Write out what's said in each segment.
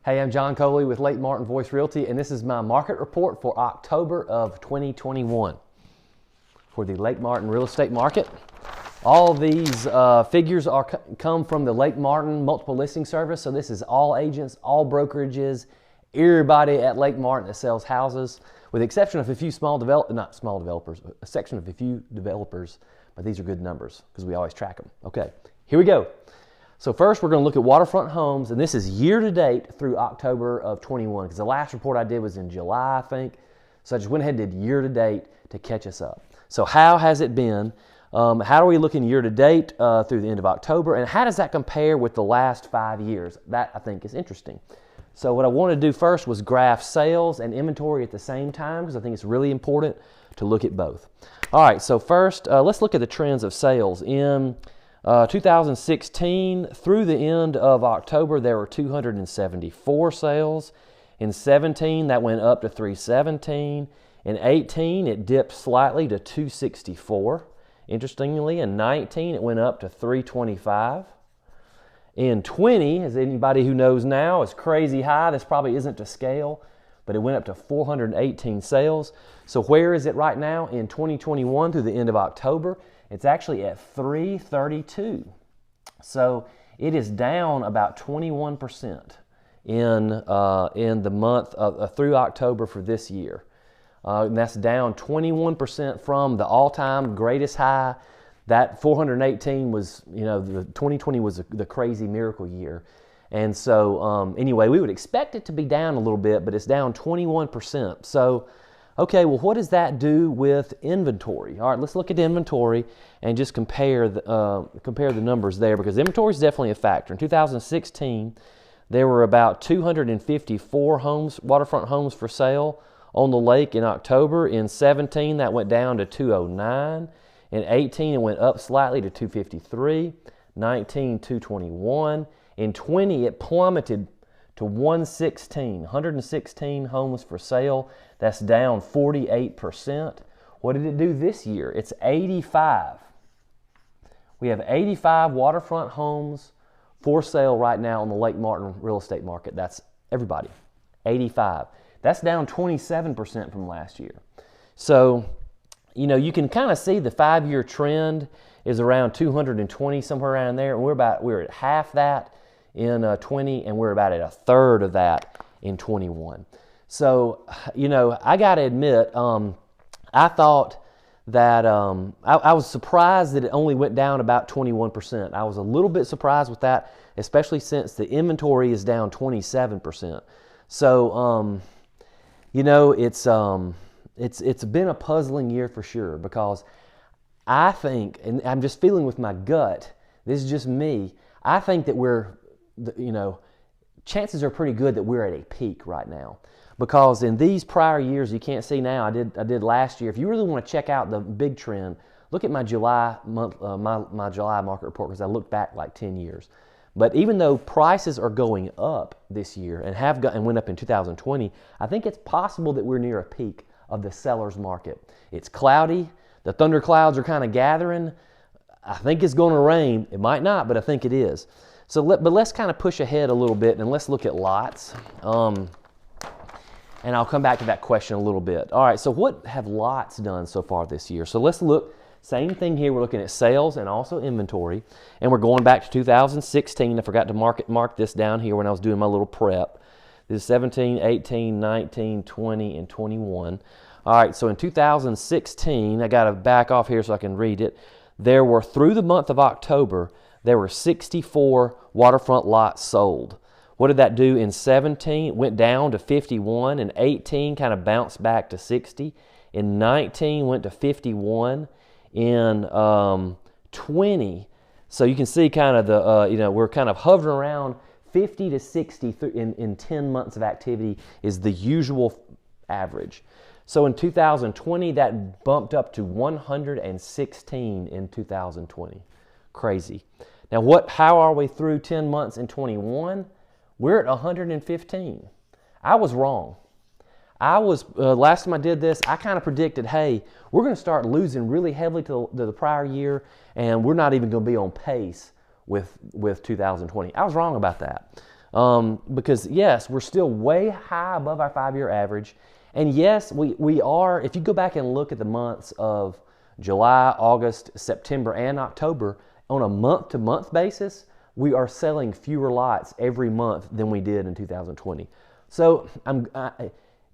Hey, I'm John Coley with Lake Martin Voice Realty, and this is my market report for October of 2021 for the Lake Martin real estate market. All these figures come from the Lake Martin multiple listing service. So this is all agents, all brokerages, everybody at Lake Martin that sells houses, with the exception of a few a section of a few developers, but these are good numbers because we always track them. Okay, here we go. So first we're going to look at Waterfront Homes, and this is year to date through October of 21, because the last report I did was in July, I think. So I just went ahead and did year to date to catch us up. So how has it been? How are we looking year to date through the end of October, and how does that compare with the last 5 years? That I think is interesting. So what I wanted to do first was graph sales and inventory at the same time, because I think it's really important to look at both. All right, so first let's look at the trends of sales. In 2016 through the end of October, there were 274 sales. In 17, that went up to 317. In 18, it dipped slightly to 264. Interestingly, in 19, it went up to 325. In 20, as anybody who knows now, is crazy high. This probably isn't to scale, but it went up to 418 sales. So where is it right now in 2021 through the end of October? It's actually at 332. So it is down about 21% in the month through October for this year. And that's down 21% from the all-time greatest high. That 418 was, the 2020 was the crazy miracle year. And so anyway, we would expect it to be down a little bit, but it's down 21%. So okay, well, what does that do with inventory? All right, let's look at inventory and just compare the numbers there, because inventory is definitely a factor. In 2016, there were about 254 waterfront homes for sale on the lake in October. In 17, that went down to 209. In 18, it went up slightly to 253. 19, 221. In 20, it plummeted to 116 homes for sale. That's down 48%. What did it do this year? It's 85. We have 85 waterfront homes for sale right now on the Lake Martin real estate market. That's everybody, 85. That's down 27% from last year. So, you can kind of see the 5-year trend is around 220, somewhere around there. And we're at half that in 20, and we're about at a third of that in 21. So, I got to admit, I thought that I was surprised that it only went down about 21%. I was a little bit surprised with that, especially since the inventory is down 27%. So, it's been a puzzling year for sure, because I think, and I'm just feeling with my gut, this is just me, I think that chances are pretty good that we're at a peak right now. Because in these prior years, you can't see now, I did last year. If you really want to check out the big trend, look at my July my July market report, because I looked back like 10 years. But even though prices are going up this year and went up in 2020, I think it's possible that we're near a peak of the seller's market. It's cloudy. The thunderclouds are kind of gathering. I think it's going to rain. It might not, but I think it is. So, but let's kind of push ahead a little bit, and let's look at lots. And I'll come back to that question a little bit. All right, so what have lots done so far this year? So let's look, same thing here. We're looking at sales and also inventory. And we're going back to 2016. I forgot to mark this down here when I was doing my little prep. This is 17, 18, 19, 20, and 21. All right, so in 2016, I got to back off here so I can read it. There were, through the month of October, there were 64 waterfront lots sold. What did that do in 17? It went down to 51. In 18, kind of bounced back to 60. In 19, went to 51. In 20, so you can see kind of we're kind of hovering around 50 to 60 in 10 months of activity is the usual average. So in 2020, that bumped up to 116 in 2020. Crazy. Now how are we through 10 months in 21? We're at 115. I was wrong. Last time I did this, I kind of predicted, hey, we're going to start losing really heavily to the prior year, and we're not even going to be on pace with 2020. I was wrong about that. Because yes, we're still way high above our 5-year average. And yes, we are, if you go back and look at the months of July, August, September, and October, on a month-to-month basis, we are selling fewer lots every month than we did in 2020. So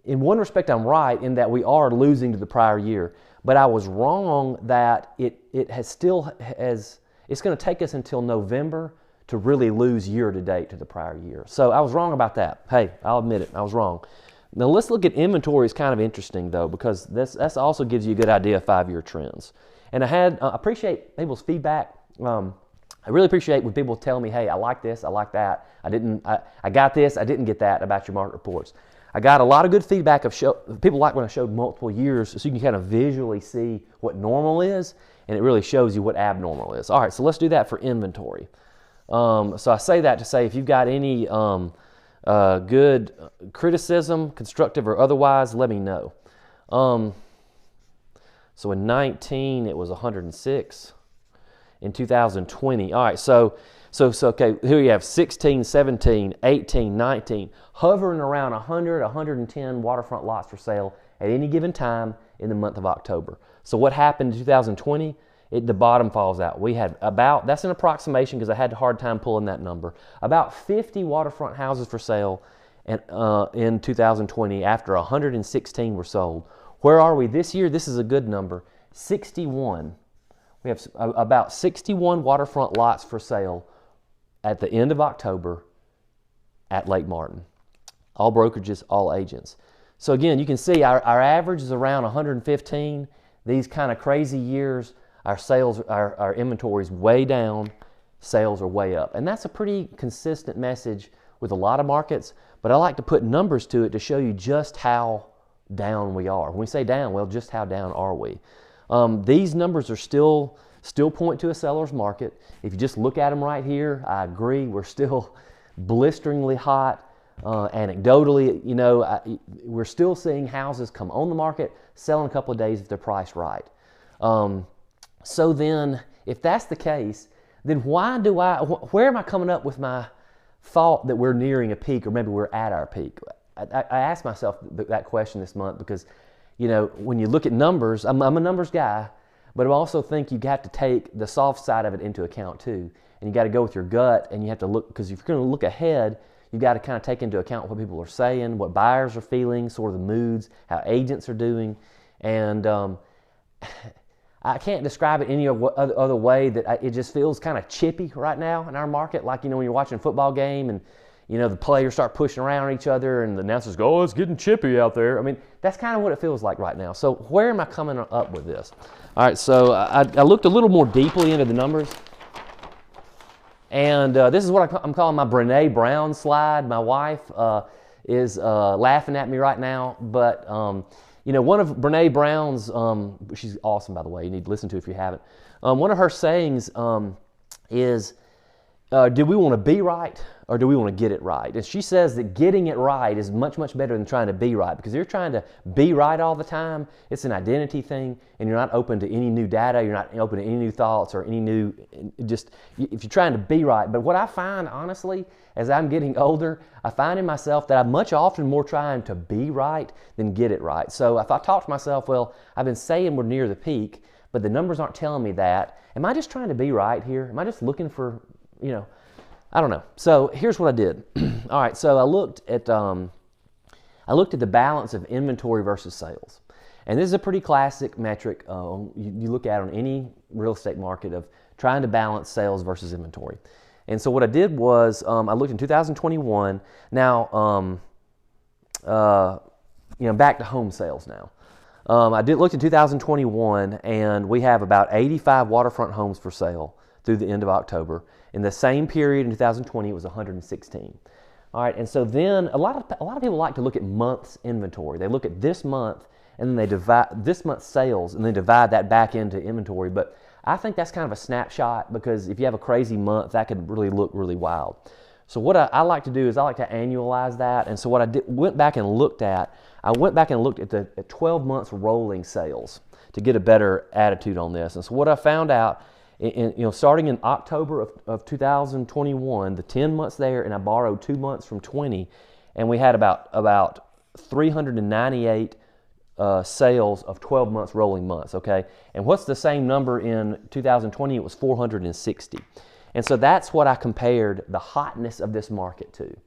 in one respect, I'm right in that we are losing to the prior year, but I was wrong that it's going to take us until November to really lose year to date to the prior year. So I was wrong about that. Hey, I'll admit it, I was wrong. Now let's look at inventory. It's kind of interesting though, because that also gives you a good idea of 5-year trends. And I appreciate people's feedback. I really appreciate when people tell me, hey, I like this, I like that, I got this, I didn't get that about your market reports. I got a lot of good feedback of people like when I showed multiple years, so you can kind of visually see what normal is, and it really shows you what abnormal is. All right, so let's do that for inventory. So I say that to say if you've got any good criticism, constructive or otherwise, let me know. So in 19, it was 106. In 2020, all right, so okay, here you have 16, 17, 18, 19, hovering around 100, 110 waterfront lots for sale at any given time in the month of October. So what happened in 2020? The bottom falls out. We had that's an approximation because I had a hard time pulling that number, about 50 waterfront houses for sale in 2020 after 116 were sold. Where are we this year? This is a good number, 61. We have about 61 waterfront lots for sale at the end of October at Lake Martin. All brokerages, all agents. So again, you can see our average is around 115. These kind of crazy years, our sales, our inventory is way down, sales are way up. And that's a pretty consistent message with a lot of markets, but I like to put numbers to it to show you just how down we are. When we say down, well, just how down are we? These numbers are still point to a seller's market. If you just look at them right here, I agree, we're still blisteringly hot. Anecdotally, you know, we're still seeing houses come on the market, sell in a couple of days if they're priced right. So then, if that's the case, then where am I coming up with my thought that we're nearing a peak or maybe we're at our peak? I asked myself that question this month because, you know, when you look at numbers, I'm a numbers guy, but I also think you have to take the soft side of it into account too. And you got to go with your gut, and you have to look, because if you're going to look ahead, you've got to kind of take into account what people are saying, what buyers are feeling, sort of the moods, how agents are doing. And I can't describe it any other way that it just feels kind of chippy right now in our market. Like, you know, when you're watching a football game and, you know, the players start pushing around each other and the announcers go, oh, it's getting chippy out there. I mean, that's kind of what it feels like right now. So where am I coming up with this? All right, so I looked a little more deeply into the numbers. And this is what I'm calling my Brene Brown slide. My wife is laughing at me right now. But, you know, one of Brene Brown's, she's awesome, by the way. You need to listen to it if you haven't. One of her sayings is, do we want to be right or do we want to get it right? And she says that getting it right is much, much better than trying to be right, because if you're trying to be right all the time, it's an identity thing, and you're not open to any new data, you're not open to any new thoughts or any new, if you're trying to be right. But what I find, honestly, as I'm getting older, I find in myself that I'm much often more trying to be right than get it right. So if I talk to myself, well, I've been saying we're near the peak, but the numbers aren't telling me that. Am I just trying to be right here? Am I just looking for, you know, I don't know. So here's what I did. All right, so I looked at the balance of inventory versus sales. And this is a pretty classic metric you look at on any real estate market of trying to balance sales versus inventory. And so what I did was I looked in 2021. Now, you know, back to home sales now. I looked in 2021, and we have about 85 waterfront homes for sale through the end of October. In the same period in 2020, it was 116. All right, and so then a lot of people like to look at months inventory. They look at this month, and then they divide this month's sales, and then divide that back into inventory. But I think that's kind of a snapshot, because if you have a crazy month, that could really look really wild. So what I like to do is I like to annualize that. And so what I went back and looked at the 12 months rolling sales to get a better attitude on this. And so what I found out starting in October of 2021, the 10 months there, and I borrowed 2 months from 20, and we had about 398 sales of 12 months rolling months, okay? And what's the same number in 2020? It was 460. And so that's what I compared the hotness of this market to,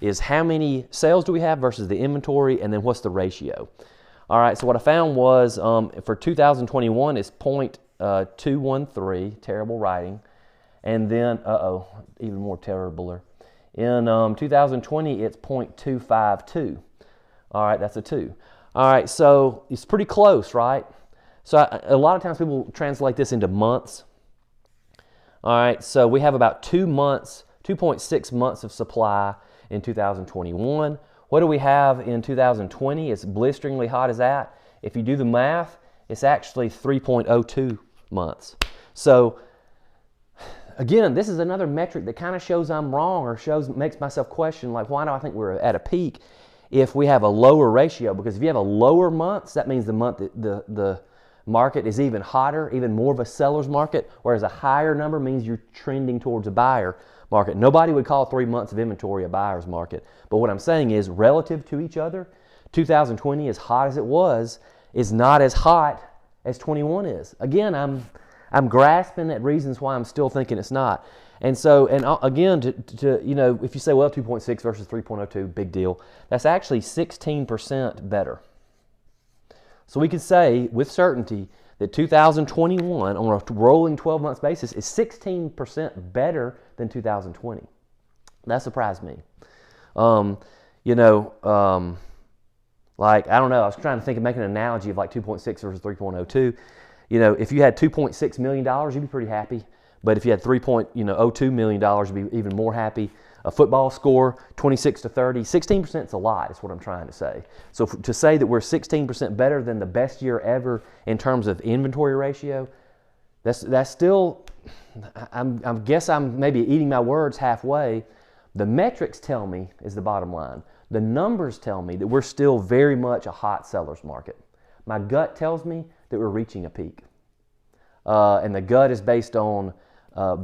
is how many sales do we have versus the inventory, and then what's the ratio. All right, so what I found was for 2021 is 0.213, terrible writing, and then, even more terribler. In 2020, it's 0.252. All right, that's a 2. All right, so it's pretty close, right? So a lot of times people translate this into months. All right, so we have about 2 months, 2.6 months of supply in 2021. What do we have in 2020? It's blisteringly hot as that. If you do the math, it's actually 3.02 months. So again, this is another metric that kind of shows I'm wrong, or makes myself question, like, why do I think we're at a peak if we have a lower ratio? Because if you have a lower months, that means the market is even hotter, even more of a seller's market, whereas a higher number means you're trending towards a buyer market. Nobody would call 3 months of inventory a buyer's market. But what I'm saying is, relative to each other, 2020, as hot as it was, is not as hot as 21 is. Again, I'm grasping at reasons why I'm still thinking it's not. And so, and again, if you say, well, 2.6 versus 3.02, big deal. That's actually 16% better. So we could say with certainty that 2021 on a rolling 12 months basis is 16% better than 2020. That surprised me. Like, I don't know, I was trying to think of making an analogy of like 2.6 versus 3.02. If you had $2.6 million, you'd be pretty happy. But if you had $3.02 million, you'd be even more happy. A football score, 26 to 30, 16% is a lot, is what I'm trying to say. So to say that we're 16% better than the best year ever in terms of inventory ratio, that's still, I guess I'm maybe eating my words halfway. The metrics tell me, is the bottom line. The numbers tell me that we're still very much a hot seller's market. My gut tells me that we're reaching a peak. And the gut is based on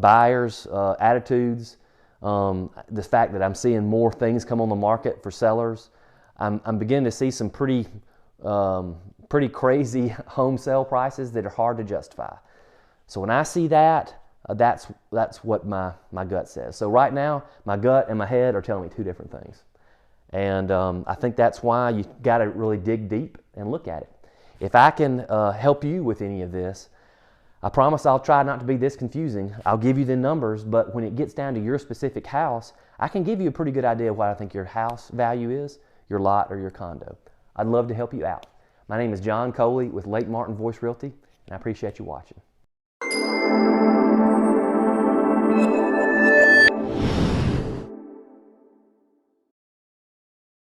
buyers' attitudes, the fact that I'm seeing more things come on the market for sellers. I'm beginning to see some pretty crazy home sale prices that are hard to justify. So when I see that, that's what my gut says. So right now, my gut and my head are telling me two different things. And I think that's why you got to really dig deep and look at it. If I can help you with any of this, I promise I'll try not to be this confusing. I'll give you the numbers, but when it gets down to your specific house, I can give you a pretty good idea of what I think your house value is, your lot, or your condo. I'd love to help you out. My name is John Coley with Lake Martin Voice Realty, and I appreciate you watching.